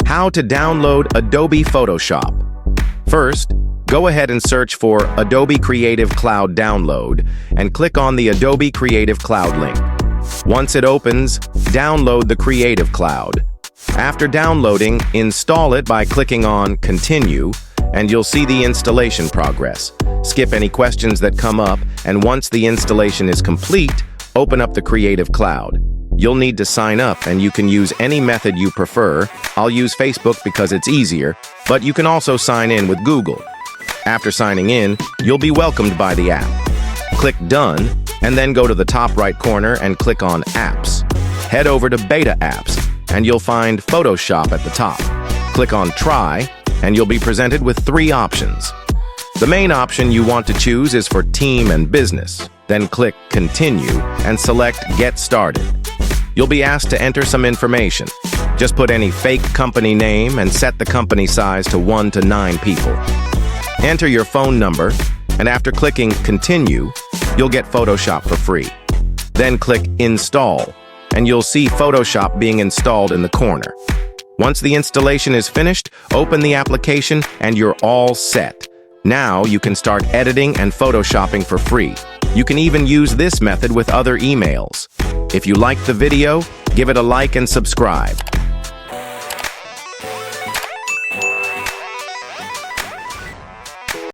How to download Adobe Photoshop. First, go ahead and search for Adobe Creative Cloud Download and click on the Adobe Creative Cloud link. Once it opens, download the Creative Cloud. After downloading, install it by clicking on Continue, and you'll see the installation progress. Skip any questions that come up, and once the installation is complete, open up the Creative Cloud. You'll need to sign up, and you can use any method you prefer. I'll use Facebook because it's easier, but you can also sign in with Google. After signing in, you'll be welcomed by the app. Click Done, and then go to the top right corner and click on Apps. Head over to Beta Apps, and you'll find Photoshop at the top. Click on Try, and you'll be presented with 3 options. The main option you want to choose is for Team and Business. Then click Continue and select Get Started. You'll be asked to enter some information. Just put any fake company name and set the company size to 1 to 9 people. Enter your phone number, and after clicking Continue, you'll get Photoshop for free. Then click Install, and you'll see Photoshop being installed in the corner. Once the installation is finished, open the application and you're all set. Now you can start editing and photoshopping for free. You can even use this method with other emails. If you liked the video, give it a like and subscribe.